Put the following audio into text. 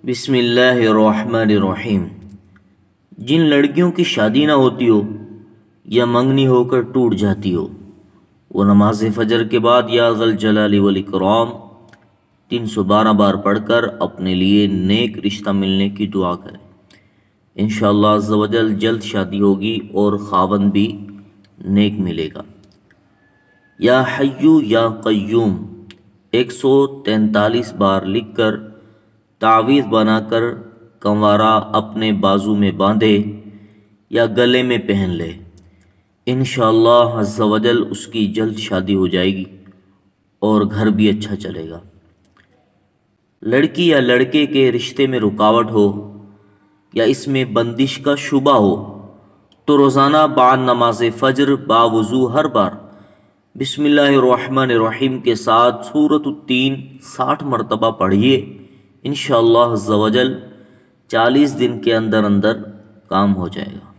بسم اللہ الرحمن الرحیم۔ جن لڑکیوں کی شادی نہ ہوتی ہو یا منگنی ہو کر ٹوٹ جاتی ہو، وہ نماز فجر کے بعد یا ذل جلال والاکرام 312 بار پڑھ کر اپنے لیے نیک رشتہ ملنے کی دعا کریں۔ انشاءاللہ عز و جل جلد شادی ہوگی اور خاوند بھی نیک ملے گا۔ یا حیو یا قیوم 143 بار لکھ کر تعویذ بنا کر کنوارا اپنے بازو میں باندھے یا گلے میں پہن لے، انشاءاللہ عز و جل اس کی جلد شادی ہو جائے گی اور گھر بھی اچھا چلے گا۔ لڑکی یا لڑکے کے رشتے میں رکاوٹ ہو یا اس میں بندش کا شبہ ہو تو روزانہ بعد نماز فجر باوضو ہر بار بسم اللہ الرحمن الرحیم کے ساتھ سورۃ التین 60 مرتبہ پڑھیے۔ انشاءاللہ عز و جل 40 دن کے اندر کام ہو جائے گا۔